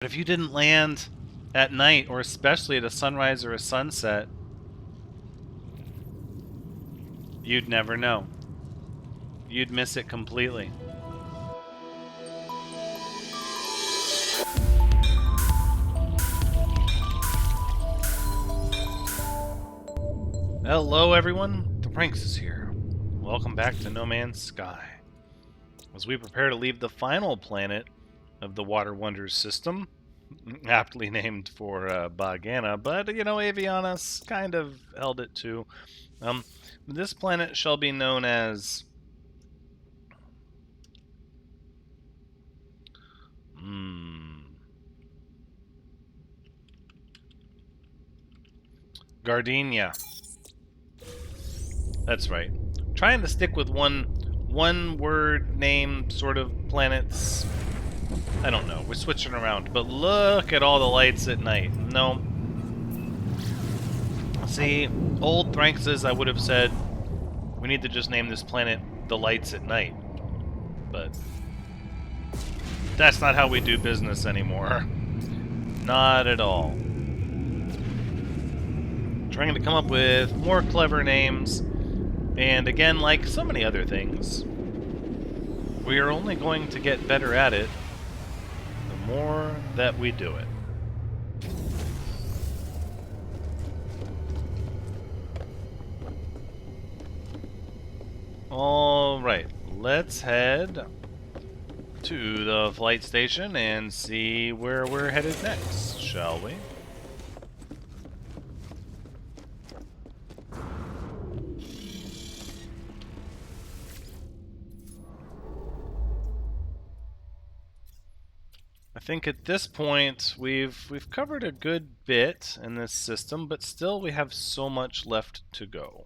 But if you didn't land at night, or especially at a sunrise or a sunset, you'd never know. You'd miss it completely. Hello everyone, the Pranks is here. Welcome back to No Man's Sky. As we prepare to leave the final planet of the Water Wonders system, aptly named for Bogana, but you know, Avianas kind of held it too. This planet shall be known as Gardenia. That's right. Trying to stick with one word name sort of planets. I don't know. We're switching around. But look at all the lights at night. No. See, old Thranxes, I would have said, we need to just name this planet the Lights at Night. But that's not how we do business anymore. Not at all. Trying to come up with more clever names. And again, like so many other things, we are only going to get better at it the more that we do it. Alright, let's head to the flight station and see where we're headed next, shall we? I think at this point we've covered a good bit in this system, but still we have so much left to go.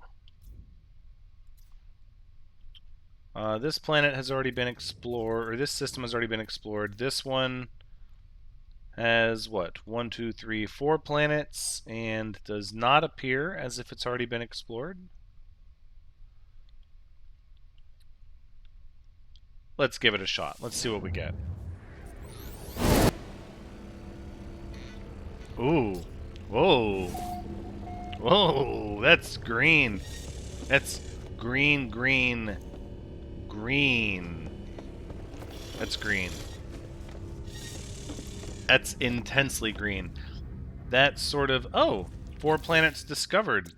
This planet has already been explored, or this system has already been explored. This one has, what, 1, 2, 3, 4 planets, and does not appear as if it's already been explored. Let's give it a shot. Let's see what we get. Ooh. Whoa. Whoa, that's green. That's green, green, green. That's green. That's intensely green. That's sort of... Oh, 4 planets discovered.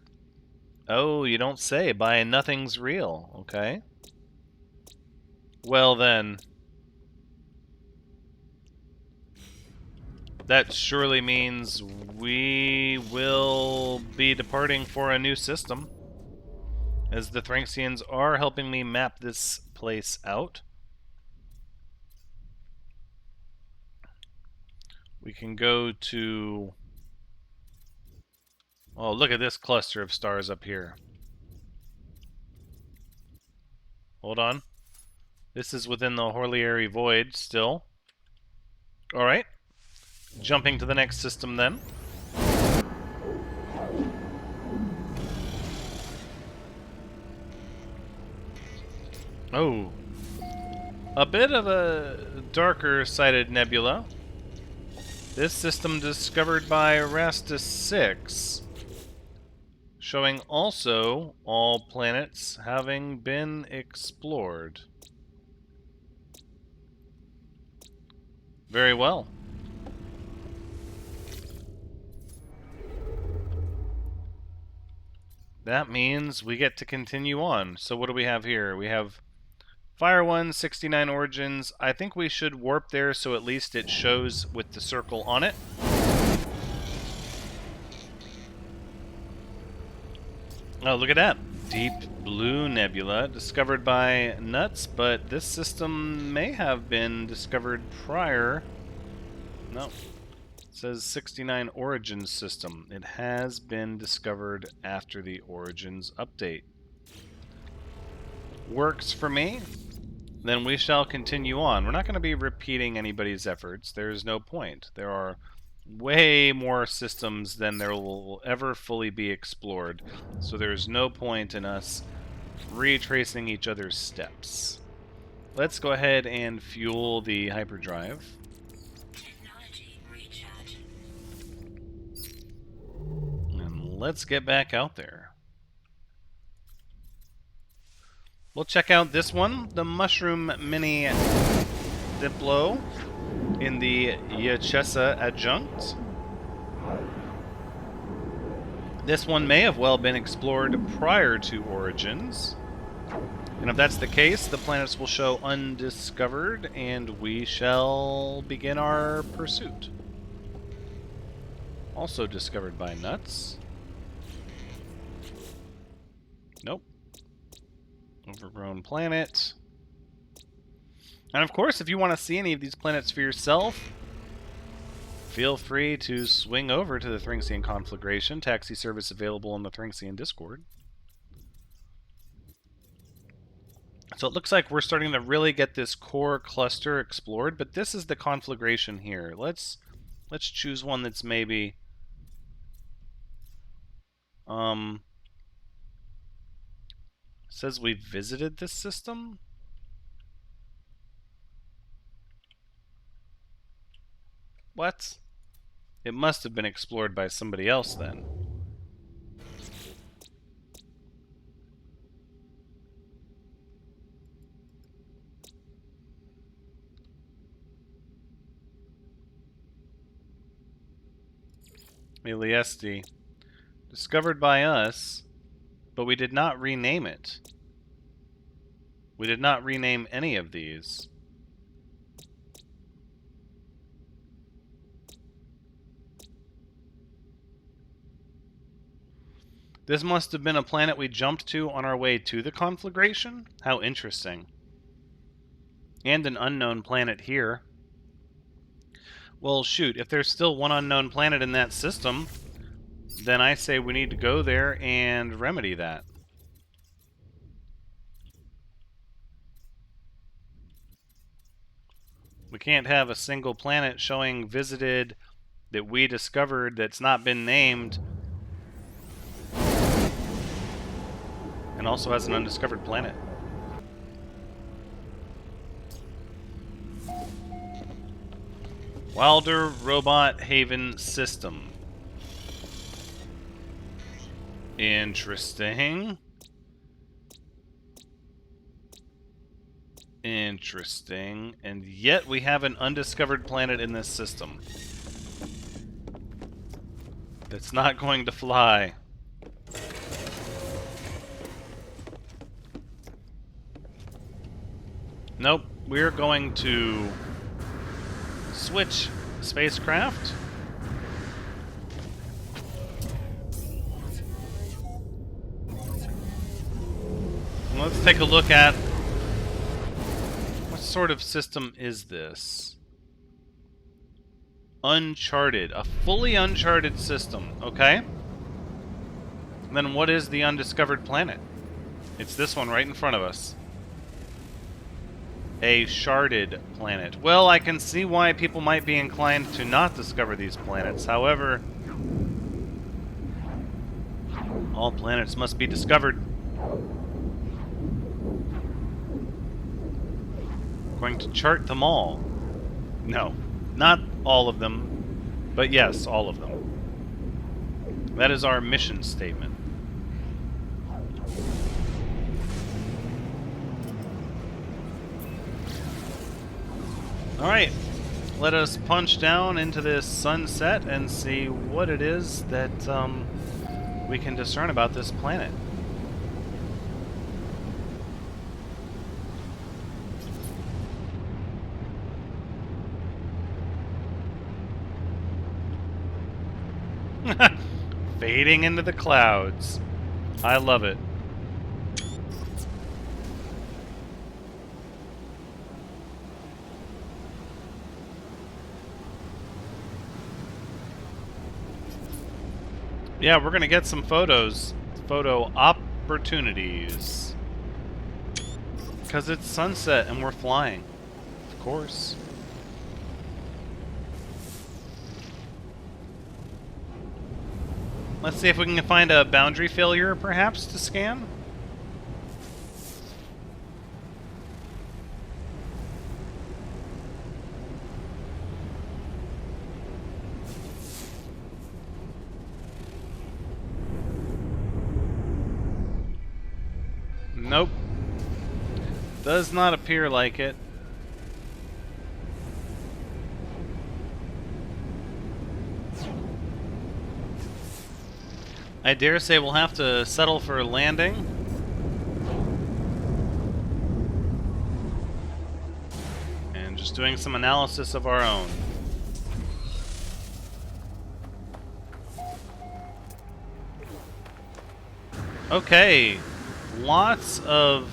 Oh, you don't say. By Nothing's Real. Okay. Well then... That surely means we will be departing for a new system, as the Thranxians are helping me map this place out. We can go to... Oh, look at this cluster of stars up here. Hold on. This is within the Horlieri Void still. Alright. Jumping to the next system then. Oh. A bit of a darker-sided nebula. This system discovered by Rastus 6, showing also all planets having been explored. Very well. That means we get to continue on. So what do we have here? We have Fire 1, 69 origins. I think we should warp there so at least it shows with the circle on it. Oh, look at that. Deep Blue Nebula, discovered by Nuts, but this system may have been discovered prior. No. It says 69 Origins system. It has been discovered after the Origins update. Works for me. Then we shall continue on. We're not going to be repeating anybody's efforts. There is no point. There are way more systems than there will ever fully be explored. So there's no point in us retracing each other's steps. Let's go ahead and fuel the hyperdrive. let's get back out there. We'll check out this one, the Mushroom Mini Diplo in the Yachesa Adjunct. This one may have well been explored prior to Origins. And if that's the case, the planets will show undiscovered, and we shall begin our pursuit. Also discovered by Nuts. Nope. Overgrown planet. And of course, if you want to see any of these planets for yourself, feel free to swing over to the Thringsian conflagration. Taxi service available on the Thringsian Discord. So it looks like we're starting to really get this core cluster explored, but this is the conflagration here. Let's choose one that's maybe says we visited this system. What? It must have been explored by somebody else then. Eliesti. Discovered by us, but we did not rename it. We did not rename any of these. This must have been a planet we jumped to on our way to the conflagration? How interesting. And an unknown planet here. Well, shoot, if there's still one unknown planet in that system, then I say we need to go there and remedy that. We can't have a single planet showing visited that we discovered that's not been named and also has an undiscovered planet. Wilder Robot Haven System. Interesting. Interesting. And yet we have an undiscovered planet in this system. That's not going to fly. Nope. We're going to switch spacecraft. Let's take a look at what sort of system is this? Uncharted. A fully uncharted system, okay? And then what is the undiscovered planet? It's this one right in front of us. A sharded planet. Well, I can see why people might be inclined to not discover these planets. However, all planets must be discovered. Going to chart them all. No, not all of them, but yes, all of them. That is our mission statement. Alright, let us punch down into this sunset and see what it is that we can discern about this planet. Fading into the clouds. I love it. Yeah, we're gonna get some photos. Photo opportunities. Because it's sunset and we're flying. Of course. Let's see if we can find a boundary failure, perhaps, to scan. Nope. Does not appear like it. I dare say we'll have to settle for landing. And just doing some analysis of our own. Okay. Lots of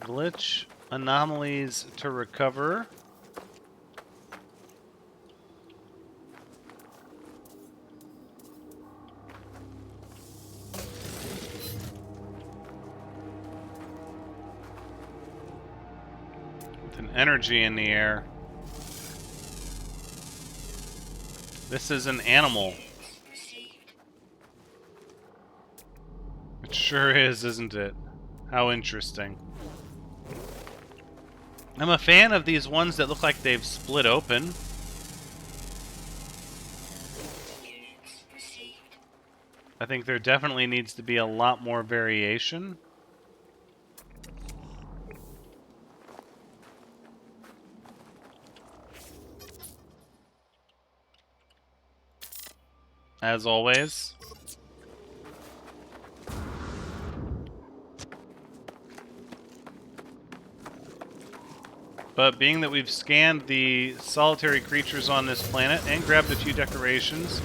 glitch anomalies to recover. With an energy in the air. This is an animal. It sure is, isn't it? How interesting. I'm a fan of these ones that look like they've split open. I think there definitely needs to be a lot more variation. As always. But being that we've scanned the solitary creatures on this planet and grabbed a few decorations,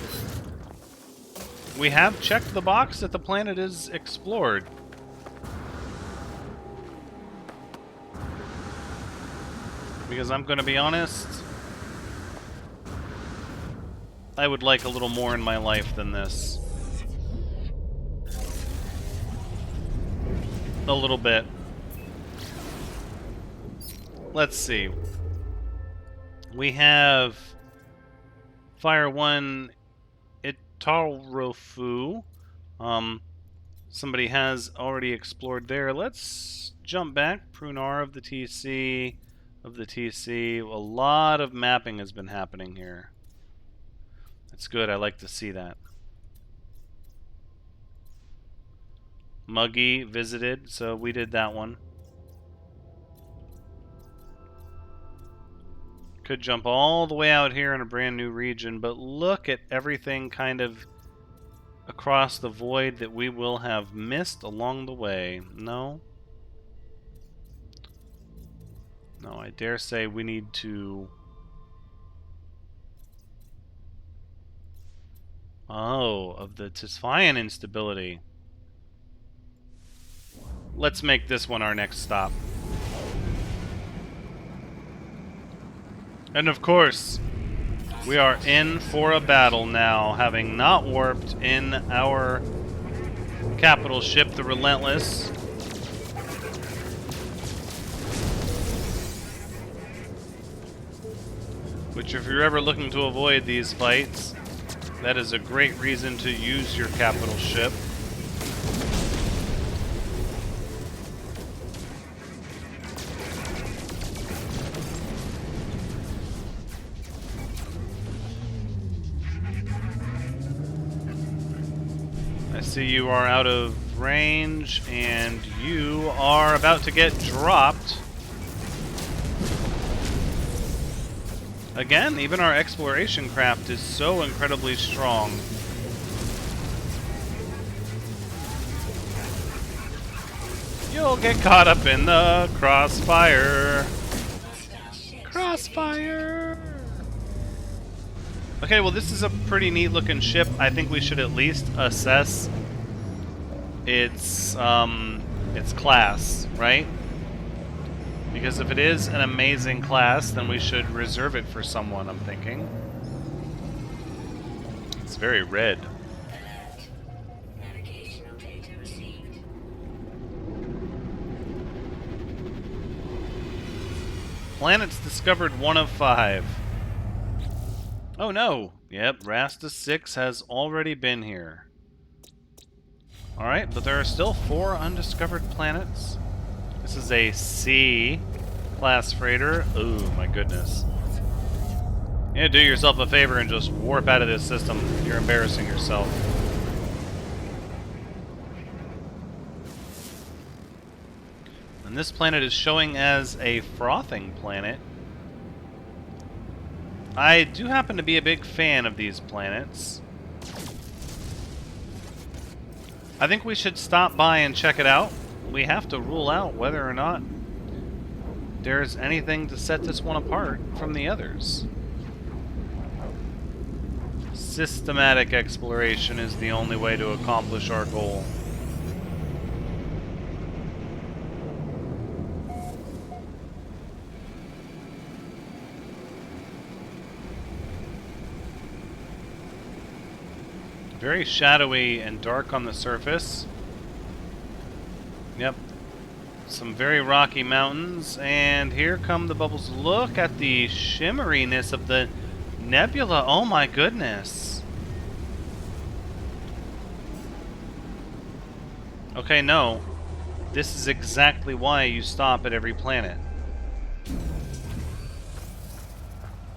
we have checked the box that the planet is explored. Because I'm going to be honest, I would like a little more in my life than this. A little bit. Let's see. We have Fire 1 Itarofu. Somebody has already explored there. Let's jump back. Prunar of the TC. A lot of mapping has been happening here. That's good. I like to see that. Muggy visited, so we did that one. Could jump all the way out here in a brand new region, but look at everything kind of across the void that we will have missed along the way. No? No, I dare say we need to... Oh, of the Tisfian instability. Let's make this one our next stop. And of course, we are in for a battle now, having not warped in our capital ship, the Relentless. Which, if you're ever looking to avoid these fights, that is a great reason to use your capital ship. I see you are out of range, and you are about to get dropped. Again, even our exploration craft is so incredibly strong. You'll get caught up in the crossfire. Crossfire! Okay, well, this is a pretty neat looking ship. I think we should at least assess its class, right? Because if it is an amazing class, then we should reserve it for someone, I'm thinking. It's very red. Navigational data received. Planets discovered 1 of 5. Oh no! Yep, Rasta 6 has already been here. Alright, but there are still 4 undiscovered planets. This is a C-class freighter. Ooh, my goodness. Yeah, do yourself a favor and just warp out of this system. You're embarrassing yourself. And this planet is showing as a frothing planet. I do happen to be a big fan of these planets. I think we should stop by and check it out. We have to rule out whether or not there's anything to set this one apart from the others. Systematic exploration is the only way to accomplish our goal. Very shadowy and dark on the surface. Yep. Some very rocky mountains, and here come the bubbles. Look at the shimmeriness of the nebula. Oh my goodness. Okay, no. This is exactly why you stop at every planet.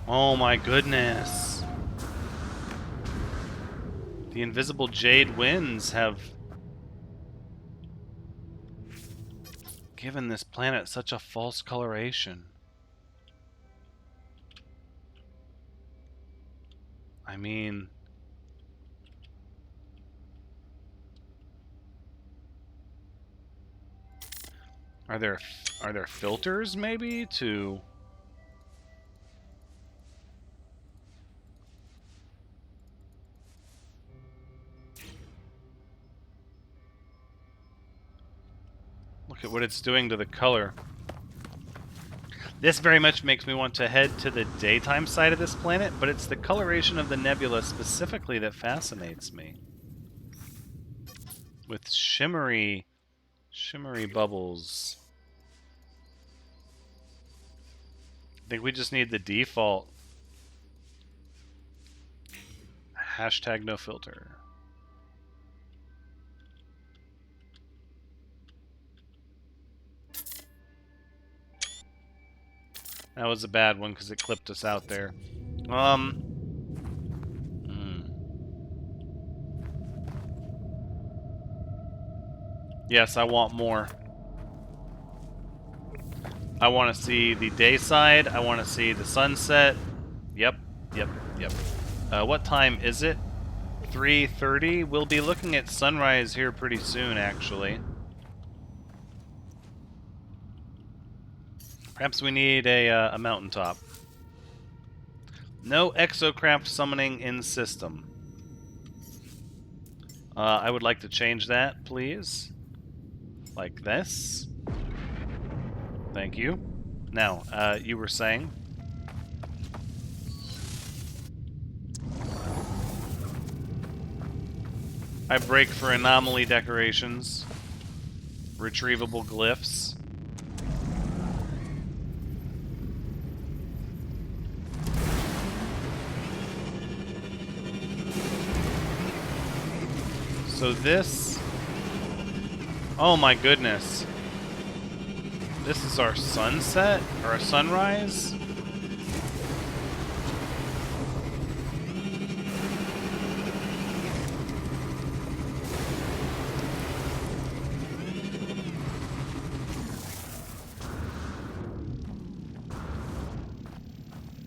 Oh my goodness. The invisible jade winds have given this planet such a false coloration. I mean, are there filters maybe to look at what it's doing to the color? This very much makes me want to head to the daytime side of this planet, but it's the coloration of the nebula specifically that fascinates me. With shimmery bubbles. I think we just need the default. Hashtag no filter. That was a bad one because it clipped us out there. Yes, I want more. I want to see the day side. I want to see the sunset. Yep. What time is it? 3:30. We'll be looking at sunrise here pretty soon, actually. Perhaps we need a mountaintop. No exocraft summoning in system. I would like to change that, please. Like this. Thank you. Now, you were saying? I break for anomaly decorations. Retrievable glyphs. So this... Oh my goodness. This is our sunset? Or a sunrise?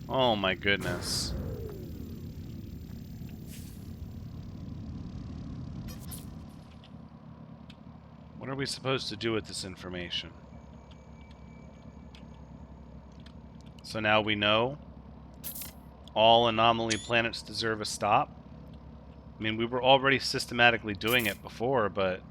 Oh my goodness. What are we supposed to do with this information? So now we know all anomaly planets deserve a stop. I mean, we were already systematically doing it before, but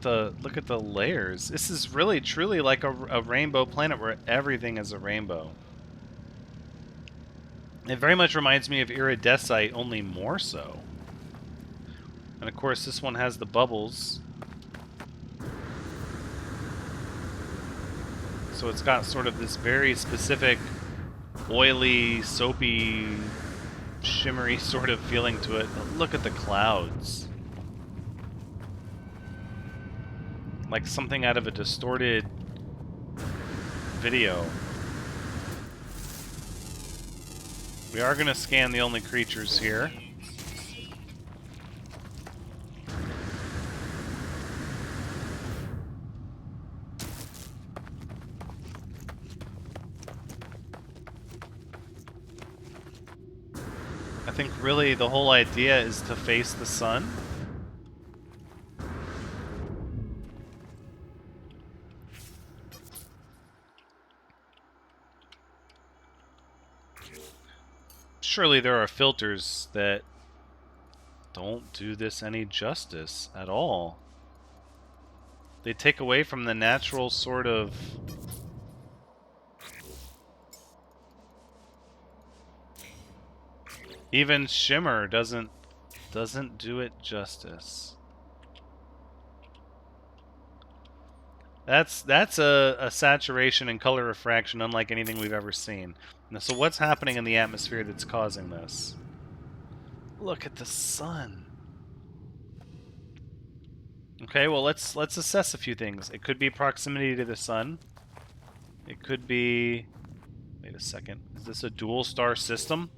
look at the layers. This is really truly like a rainbow planet where everything is a rainbow. It very much reminds me of iridescite, only more so. And of course, this one has the bubbles. So it's got sort of this very specific oily, soapy, shimmery sort of feeling to it. But look at the clouds. Like something out of a distorted video. We are going to scan the only creatures here. I think really the whole idea is to face the sun. Surely there are filters that don't do this any justice at all. They take away from the natural sort of... Even shimmer doesn't do it justice. That's a saturation and color refraction unlike anything we've ever seen. Now, so what's happening in the atmosphere that's causing this? Look at the sun. Okay, well let's assess a few things. It could be proximity to the sun. It could be... Wait a second. Is this a dual star system?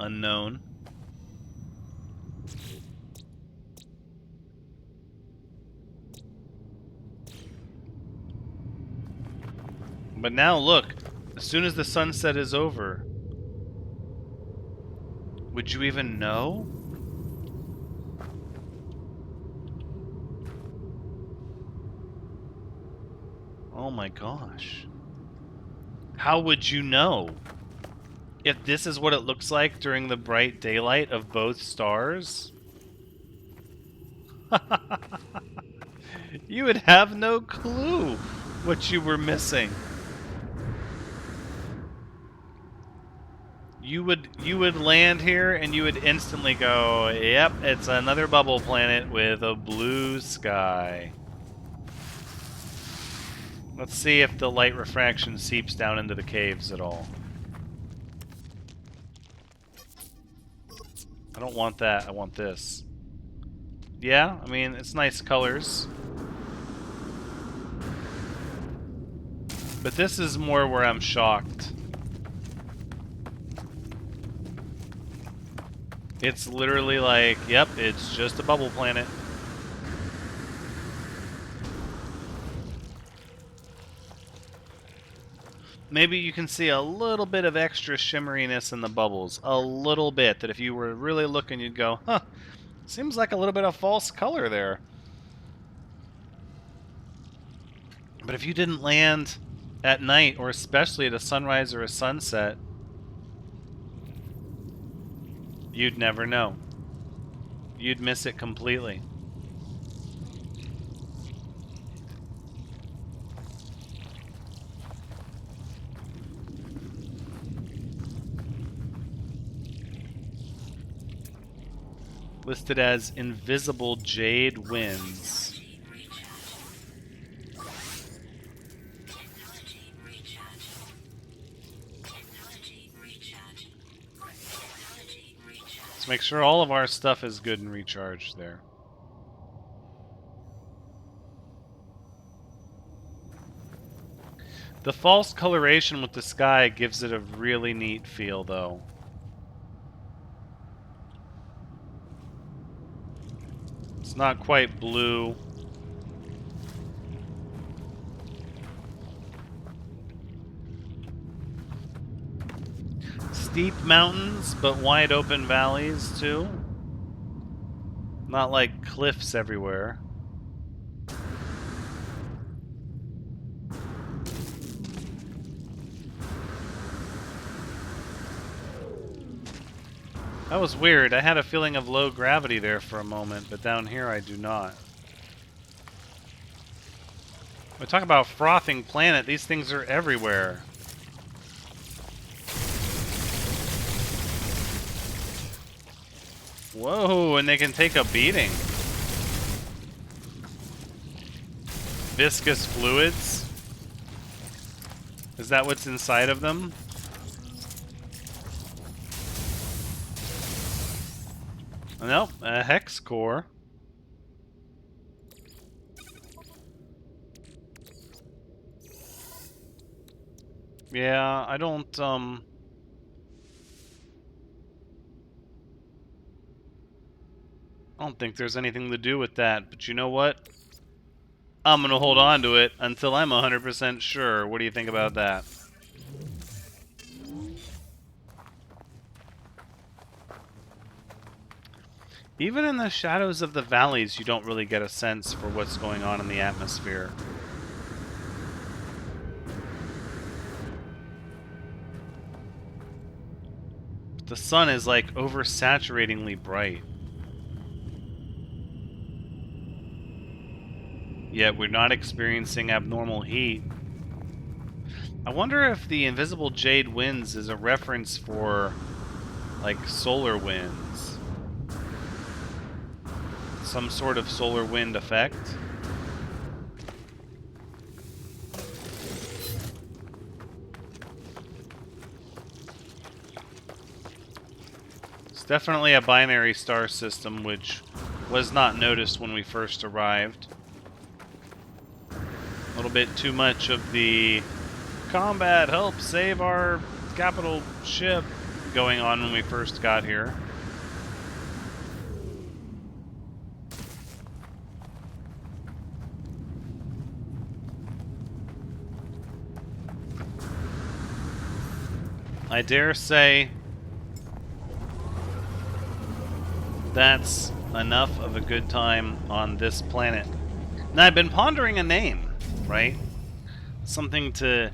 Unknown. But now look, as soon as the sunset is over, would you even know? Oh my gosh. How would you know? If this is what it looks like during the bright daylight of both stars? You would have no clue what you were missing. You would land here and you would instantly go, yep, it's another bubble planet with a blue sky. Let's see if the light refraction seeps down into the caves at all. I don't want that, I want this. Yeah, I mean, it's nice colors. But this is more where I'm shocked. It's literally like, yep, it's just a bubble planet. Maybe you can see a little bit of extra shimmeriness in the bubbles. A little bit, that if you were really looking, you'd go, huh, seems like a little bit of false color there. But if you didn't land at night, or especially at a sunrise or a sunset, you'd never know. You'd miss it completely. Listed as invisible jade winds. Let's make sure all of our stuff is good and recharged there. The false coloration with the sky gives it a really neat feel, though. It's not quite blue. Steep mountains, but wide open valleys, too. Not like cliffs everywhere. That was weird. I had a feeling of low gravity there for a moment, but down here I do not. We talk about frothing planet. These things are everywhere. Whoa, and they can take a beating. Viscous fluids? Is that what's inside of them? Nope, a hex core. Yeah, I don't think there's anything to do with that, but you know what? I'm gonna hold on to it until I'm 100% sure. What do you think about that? Even in the shadows of the valleys, you don't really get a sense for what's going on in the atmosphere. The sun is like oversaturatingly bright. Yet we're not experiencing abnormal heat. I wonder if the invisible jade winds is a reference for, like, solar winds. Some sort of solar wind effect. It's definitely a binary star system, which was not noticed when we first arrived. A little bit too much of the combat, help save our capital ship going on when we first got here. I dare say that's enough of a good time on this planet. Now, I've been pondering a name, right? Something to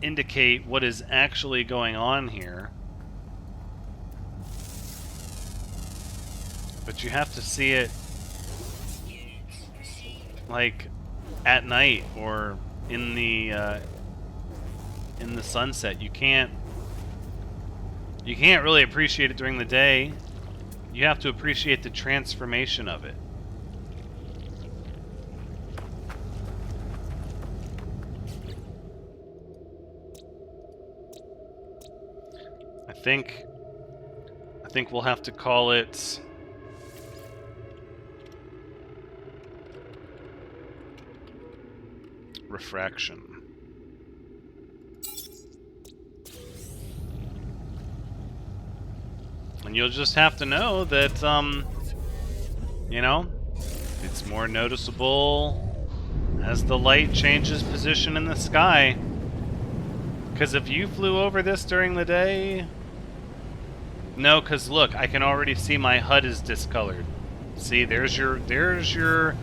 indicate what is actually going on here. But you have to see it, like, at night or in the sunset. You can't really appreciate it during the day. You have to appreciate the transformation of it. I think we'll have to call it refraction. And you'll just have to know that, you know, it's more noticeable as the light changes position in the sky. Because if you flew over this during the day... No, because look, I can already see my HUD is discolored. See, there's your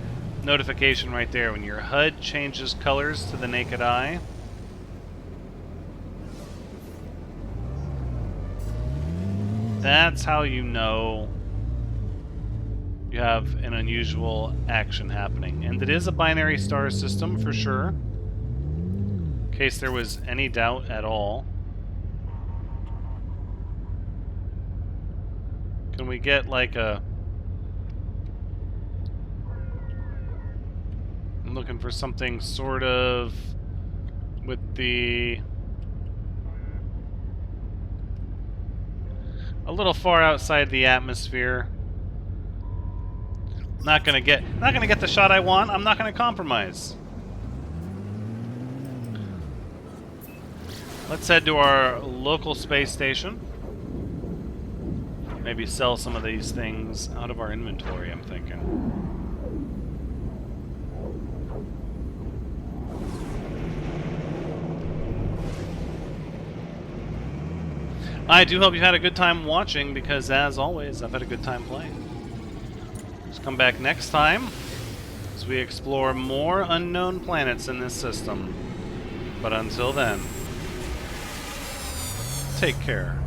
notification right there. When your HUD changes colors to the naked eye... That's how you know you have an unusual action happening. And it is a binary star system for sure. In case there was any doubt at all. Can we get like a... I'm looking for something sort of with the... a little far outside the atmosphere. Not gonna get the shot I want. I'm not gonna compromise. Let's head to our local space station. Maybe sell some of these things out of our inventory, I'm thinking. I do hope you had a good time watching, because as always, I've had a good time playing. Just come back next time as we explore more unknown planets in this system. But until then, take care.